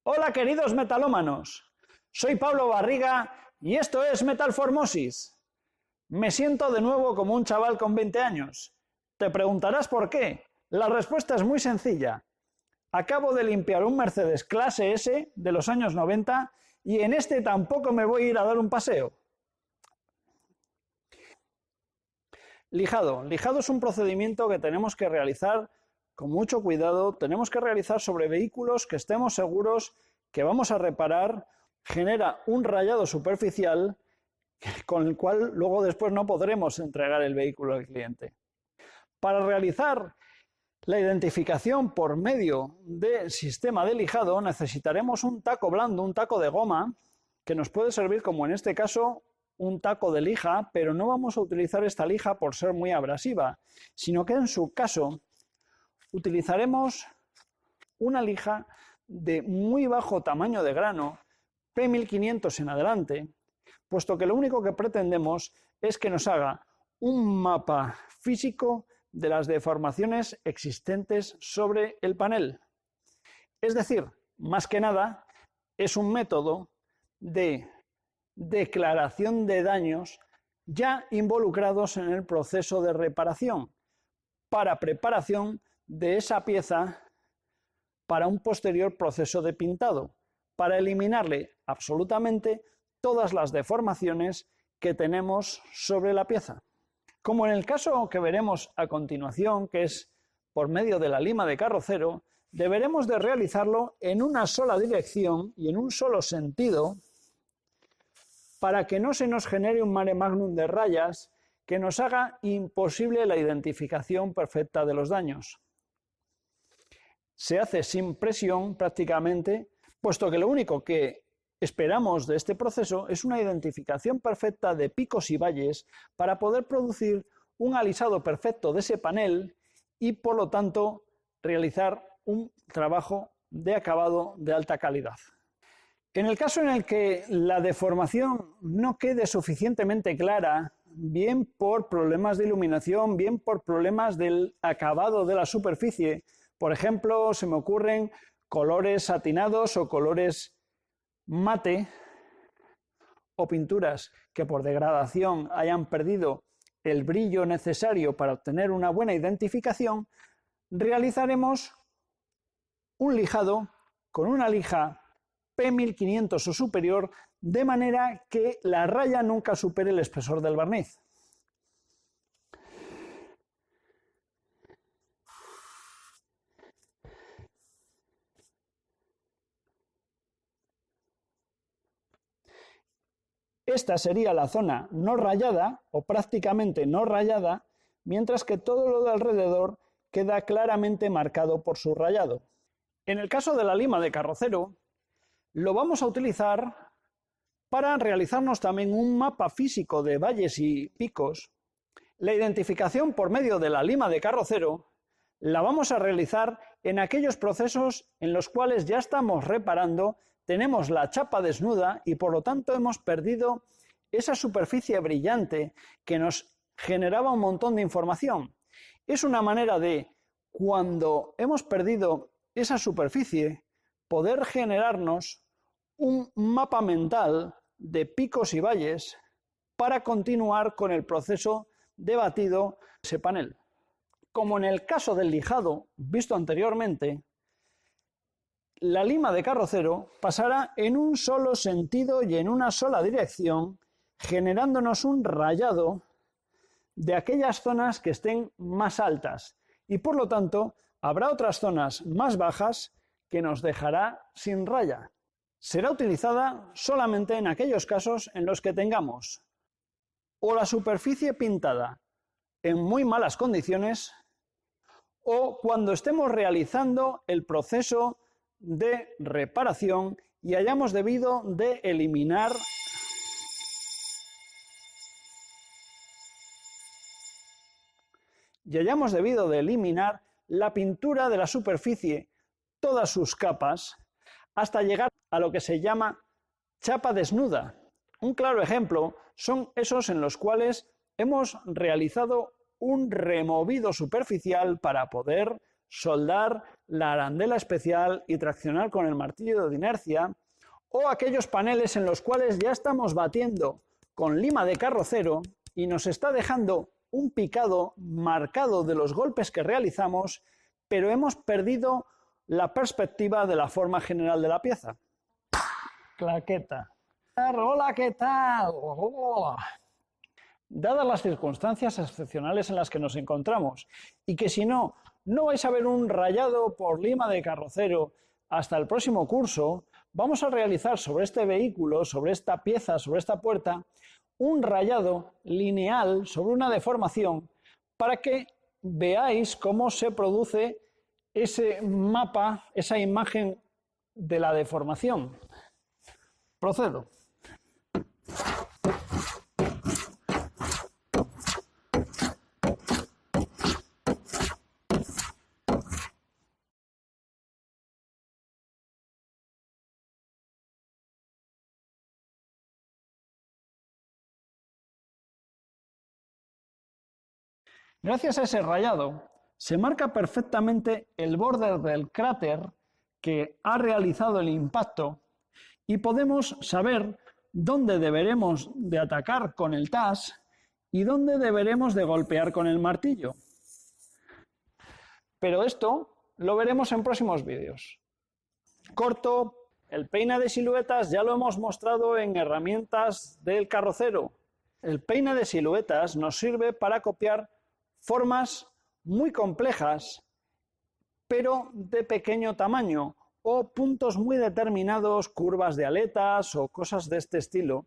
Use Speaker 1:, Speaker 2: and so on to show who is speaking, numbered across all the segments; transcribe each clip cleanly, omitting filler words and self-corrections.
Speaker 1: Hola queridos metalómanos, soy Pablo Barriga y esto es Metalformosis. Me siento de nuevo como un chaval con 20 años. Te preguntarás por qué. La respuesta es muy sencilla. Acabo de limpiar un Mercedes clase S de los años 90 y en este tampoco me voy a ir a dar un paseo. Lijado. Lijado es un procedimiento que tenemos que realizar con mucho cuidado, tenemos que realizar sobre vehículos que estemos seguros que vamos a reparar. Genera un rayado superficial con el cual luego después no podremos entregar el vehículo al cliente. Para realizar la identificación por medio del sistema de lijado necesitaremos un taco blando, un taco de goma, que nos puede servir como en este caso un taco de lija, pero no vamos a utilizar esta lija por ser muy abrasiva, sino que en su caso utilizaremos una lija de muy bajo tamaño de grano, P1500 en adelante, puesto que lo único que pretendemos es que nos haga un mapa físico de las deformaciones existentes sobre el panel. Es decir, más que nada, es un método de declaración de daños ya involucrados en el proceso de reparación, para preparación de esa pieza para un posterior proceso de pintado, para eliminarle absolutamente todas las deformaciones que tenemos sobre la pieza. Como en el caso que veremos a continuación, que es por medio de la lima de carrocero, deberemos de realizarlo en una sola dirección y en un solo sentido para que no se nos genere un mare magnum de rayas que nos haga imposible la identificación perfecta de los daños. Se hace sin presión prácticamente, puesto que lo único que esperamos de este proceso es una identificación perfecta de picos y valles para poder producir un alisado perfecto de ese panel y por lo tanto realizar un trabajo de acabado de alta calidad. En el caso en el que la deformación no quede suficientemente clara, bien por problemas de iluminación, bien por problemas del acabado de la superficie, por ejemplo, se me ocurren colores satinados o colores mate o pinturas que por degradación hayan perdido el brillo necesario para obtener una buena identificación, realizaremos un lijado con una lija P1500 o superior, de manera que la raya nunca supere el espesor del barniz. Esta sería la zona no rayada o prácticamente no rayada, mientras que todo lo de alrededor queda claramente marcado por su rayado. En el caso de la lima de carrocero, lo vamos a utilizar para realizarnos también un mapa físico de valles y picos. La identificación por medio de la lima de carrocero la vamos a realizar en aquellos procesos en los cuales ya estamos reparando, tenemos la chapa desnuda y por lo tanto hemos perdido esa superficie brillante que nos generaba un montón de información. Es una manera de, cuando hemos perdido esa superficie, poder generarnos un mapa mental de picos y valles para continuar con el proceso de batido de ese panel. Como en el caso del lijado visto anteriormente, la lima de carrocero pasará en un solo sentido y en una sola dirección, generándonos un rayado de aquellas zonas que estén más altas y por lo tanto habrá otras zonas más bajas que nos dejará sin raya. Será utilizada solamente en aquellos casos en los que tengamos o la superficie pintada en muy malas condiciones o cuando estemos realizando el proceso de reparación y hayamos debido de eliminar la pintura de la superficie, todas sus capas, hasta llegar a lo que se llama chapa desnuda. Un claro ejemplo son esos en los cuales hemos realizado un removido superficial para poder soldar la arandela especial y traccionar con el martillo de inercia, o aquellos paneles en los cuales ya estamos batiendo con lima de carrocero y nos está dejando un picado marcado de los golpes que realizamos, pero hemos perdido la perspectiva de la forma general de la pieza. Claqueta. Hola, ¿qué tal? Hola. Dadas las circunstancias excepcionales en las que nos encontramos y que si no vais a ver un rayado por lima de carrocero hasta el próximo curso, vamos a realizar sobre este vehículo, sobre esta pieza, sobre esta puerta, un rayado lineal sobre una deformación para que veáis cómo se produce ese mapa, esa imagen de la deformación. Procedo. Gracias a ese rayado, se marca perfectamente el borde del cráter que ha realizado el impacto y podemos saber dónde deberemos de atacar con el TAS y dónde deberemos de golpear con el martillo. Pero esto lo veremos en próximos vídeos. Corto, el peine de siluetas ya lo hemos mostrado en herramientas del carrocero. El peine de siluetas nos sirve para copiar formas muy complejas, pero de pequeño tamaño, o puntos muy determinados, curvas de aletas o cosas de este estilo,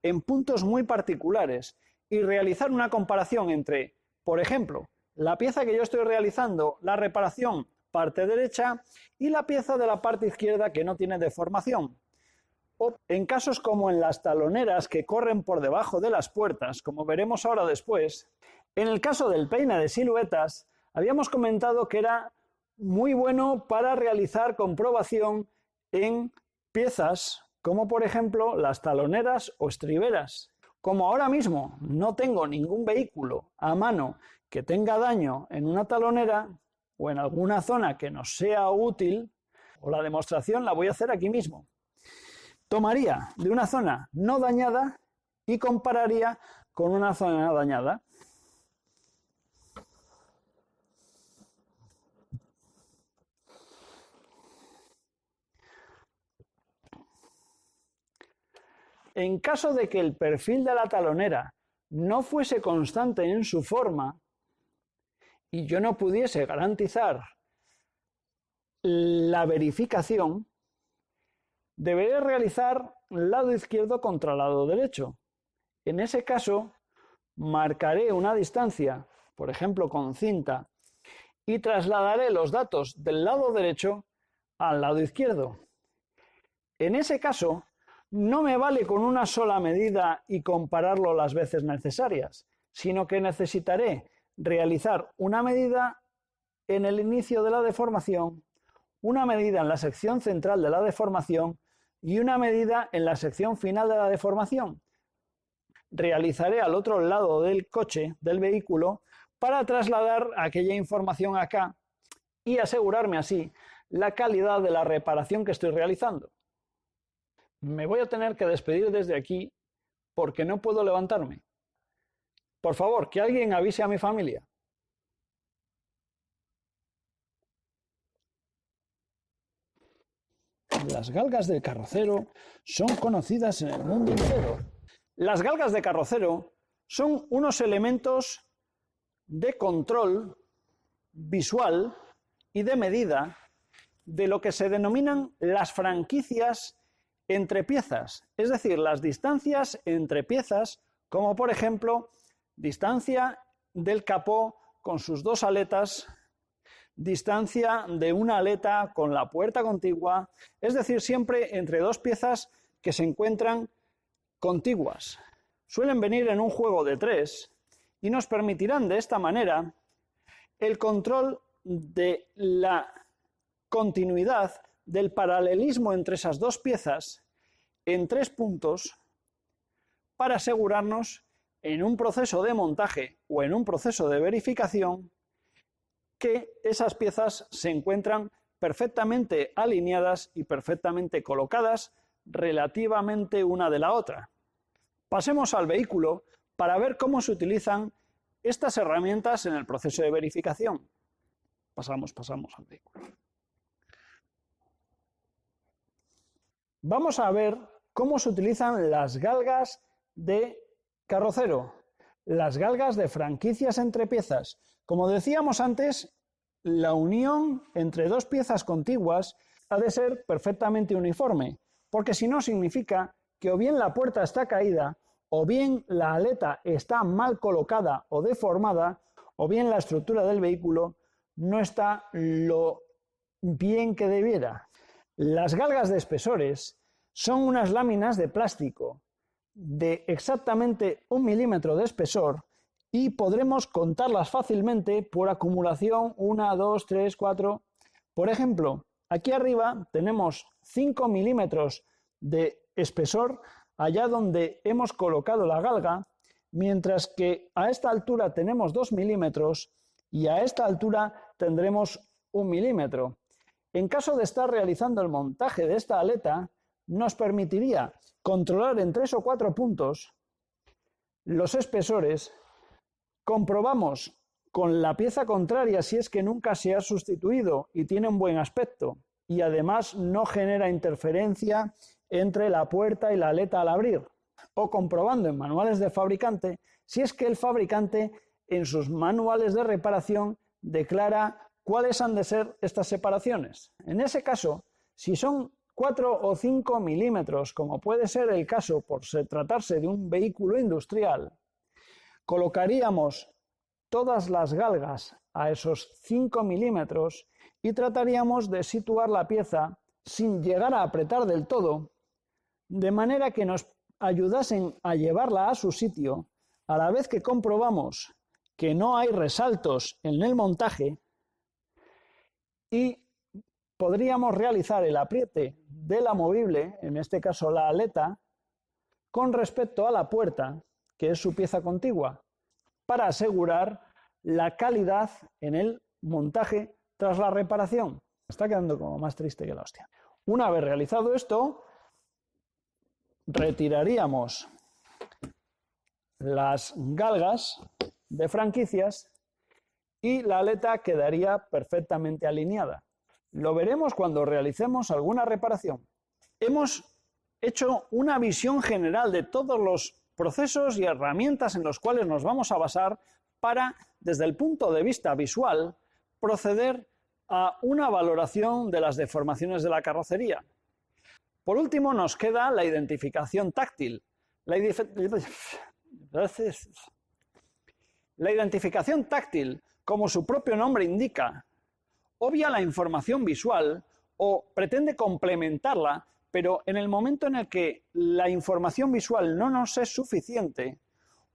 Speaker 1: en puntos muy particulares, y realizar una comparación entre, por ejemplo, la pieza que yo estoy realizando, la reparación parte derecha, y la pieza de la parte izquierda que no tiene deformación. O en casos como en las taloneras que corren por debajo de las puertas, como veremos ahora después. En el caso del peine de siluetas, habíamos comentado que era muy bueno para realizar comprobación en piezas como por ejemplo las taloneras o estriberas. Como ahora mismo no tengo ningún vehículo a mano que tenga daño en una talonera o en alguna zona que nos sea útil, o la demostración la voy a hacer aquí mismo. Tomaría de una zona no dañada y compararía con una zona dañada. En caso de que el perfil de la talonera no fuese constante en su forma y yo no pudiese garantizar la verificación, deberé realizar lado izquierdo contra lado derecho. En ese caso, marcaré una distancia, por ejemplo con cinta, y trasladaré los datos del lado derecho al lado izquierdo. En ese caso, no me vale con una sola medida y compararlo las veces necesarias, sino que necesitaré realizar una medida en el inicio de la deformación, una medida en la sección central de la deformación y una medida en la sección final de la deformación. Realizaré al otro lado del coche, del vehículo, para trasladar aquella información acá y asegurarme así la calidad de la reparación que estoy realizando. Me voy a tener que despedir desde aquí porque no puedo levantarme. Por favor, que alguien avise a mi familia. Las galgas del carrocero son conocidas en el mundo entero. Las galgas de carrocero son unos elementos de control visual y de medida de lo que se denominan las franquicias entre piezas, es decir, las distancias entre piezas, como por ejemplo, distancia del capó con sus dos aletas, distancia de una aleta con la puerta contigua, es decir, siempre entre dos piezas que se encuentran contiguas. Suelen venir en un juego de 3 y nos permitirán de esta manera el control de la continuidad del paralelismo entre esas dos piezas en 3 puntos para asegurarnos en un proceso de montaje o en un proceso de verificación que esas piezas se encuentran perfectamente alineadas y perfectamente colocadas relativamente una de la otra. Pasemos al vehículo para ver cómo se utilizan estas herramientas en el proceso de verificación. Pasamos al vehículo. Vamos a ver cómo se utilizan las galgas de carrocero, las galgas de franquicias entre piezas. Como decíamos antes, la unión entre dos piezas contiguas ha de ser perfectamente uniforme, porque si no significa que o bien la puerta está caída, o bien la aleta está mal colocada o deformada, o bien la estructura del vehículo no está lo bien que debiera. Las galgas de espesores son unas láminas de plástico de exactamente 1 milímetro de espesor y podremos contarlas fácilmente por acumulación 1, 2, 3, 4. Por ejemplo, aquí arriba tenemos 5 milímetros de espesor allá donde hemos colocado la galga, mientras que a esta altura tenemos 2 milímetros y a esta altura tendremos 1 milímetro. En caso de estar realizando el montaje de esta aleta, nos permitiría controlar en 3 o 4 puntos los espesores. Comprobamos con la pieza contraria si es que nunca se ha sustituido y tiene un buen aspecto y además no genera interferencia entre la puerta y la aleta al abrir, o comprobando en manuales de fabricante si es que el fabricante en sus manuales de reparación declara cuáles han de ser estas separaciones. En ese caso, si son 4 o 5 milímetros, como puede ser el caso por tratarse de un vehículo industrial, colocaríamos todas las galgas a esos 5 milímetros y trataríamos de situar la pieza sin llegar a apretar del todo, de manera que nos ayudasen a llevarla a su sitio, a la vez que comprobamos que no hay resaltos en el montaje y podríamos realizar el apriete de la movible, en este caso la aleta, con respecto a la puerta, que es su pieza contigua, para asegurar la calidad en el montaje tras la reparación. Está quedando como más triste que la hostia. Una vez realizado esto, retiraríamos las galgas de franquicias y la aleta quedaría perfectamente alineada. Lo veremos cuando realicemos alguna reparación. Hemos hecho una visión general de todos los procesos y herramientas en los cuales nos vamos a basar para, desde el punto de vista visual, proceder a una valoración de las deformaciones de la carrocería. Por último, nos queda la identificación táctil. La identificación táctil, como su propio nombre indica, obvia la información visual o pretende complementarla, pero en el momento en el que la información visual no nos es suficiente,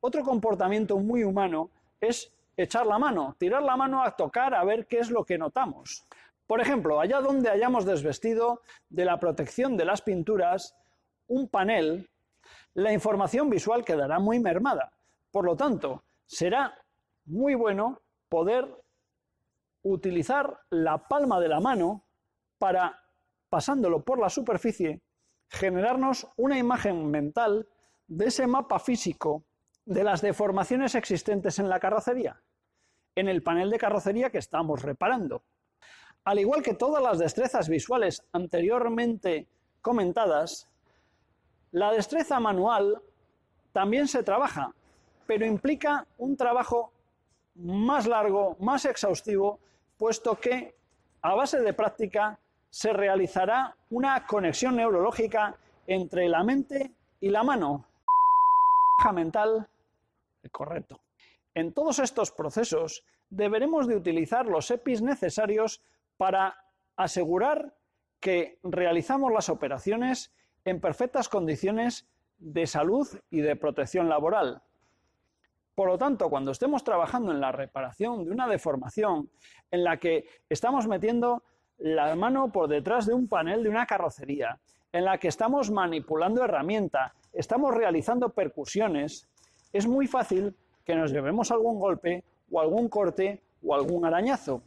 Speaker 1: otro comportamiento muy humano es echar la mano, tirar la mano a tocar a ver qué es lo que notamos. Por ejemplo, allá donde hayamos desvestido de la protección de las pinturas un panel, la información visual quedará muy mermada. Por lo tanto, será muy bueno poder utilizar la palma de la mano para, pasándolo por la superficie, generarnos una imagen mental de ese mapa físico de las deformaciones existentes en la carrocería, en el panel de carrocería que estamos reparando. Al igual que todas las destrezas visuales anteriormente comentadas, la destreza manual también se trabaja, pero implica un trabajo más largo, más exhaustivo, puesto que a base de práctica se realizará una conexión neurológica entre la mente y la mano. Mental, correcto. En todos estos procesos deberemos de utilizar los EPIs necesarios para asegurar que realizamos las operaciones en perfectas condiciones de salud y de protección laboral. Por lo tanto, cuando estemos trabajando en la reparación de una deformación en la que estamos metiendo la mano por detrás de un panel de una carrocería, en la que estamos manipulando herramienta, estamos realizando percusiones, es muy fácil que nos llevemos algún golpe o algún corte o algún arañazo.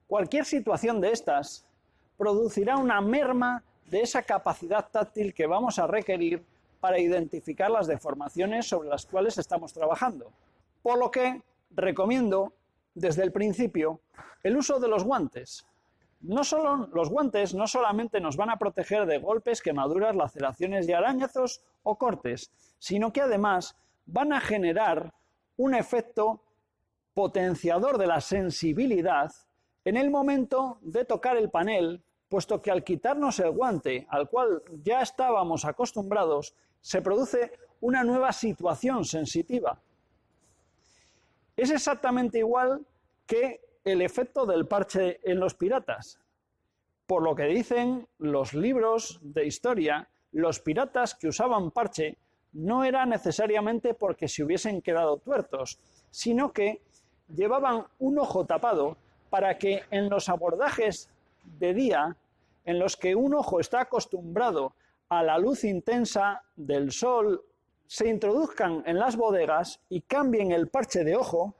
Speaker 1: cualquier situación de estas producirá una merma de esa capacidad táctil que vamos a requerir para identificar las deformaciones sobre las cuales estamos trabajando. Por lo que recomiendo desde el principio el uso de los guantes. Los guantes no solamente nos van a proteger de golpes, quemaduras, laceraciones y arañazos o cortes, sino que además van a generar un efecto potenciador de la sensibilidad en el momento de tocar el panel, puesto que al quitarnos el guante al cual ya estábamos acostumbrados, se produce una nueva situación sensitiva. Es exactamente igual que el efecto del parche en los piratas. Por lo que dicen los libros de historia, los piratas que usaban parche no era necesariamente porque se hubiesen quedado tuertos, sino que llevaban un ojo tapado para que en los abordajes de día, en los que un ojo está acostumbrado a la luz intensa del sol, se introduzcan en las bodegas y cambien el parche de ojo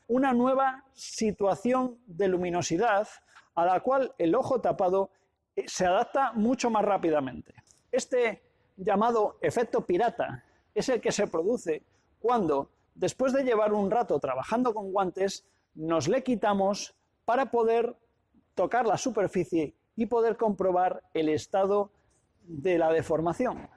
Speaker 1: una nueva situación de luminosidad a la cual el ojo tapado se adapta mucho más rápidamente. Este llamado efecto pirata es el que se produce cuando, después de llevar un rato trabajando con guantes, nos le quitamos para poder tocar la superficie y poder comprobar el estado de la deformación.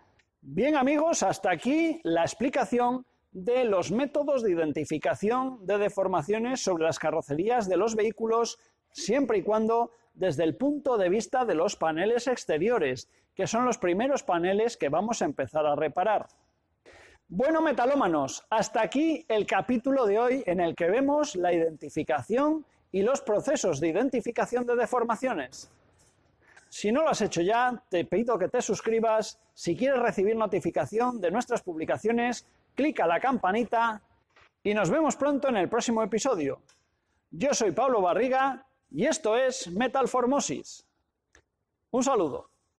Speaker 1: Bien amigos, hasta aquí la explicación de los métodos de identificación de deformaciones sobre las carrocerías de los vehículos, siempre y cuando desde el punto de vista de los paneles exteriores, que son los primeros paneles que vamos a empezar a reparar. Bueno, metalómanos, hasta aquí el capítulo de hoy en el que vemos la identificación y los procesos de identificación de deformaciones. Si no lo has hecho ya, te pido que te suscribas. Si quieres recibir notificación de nuestras publicaciones, clica la campanita y nos vemos pronto en el próximo episodio. Yo soy Pablo Barriga y esto es Metal Formosis. Un saludo.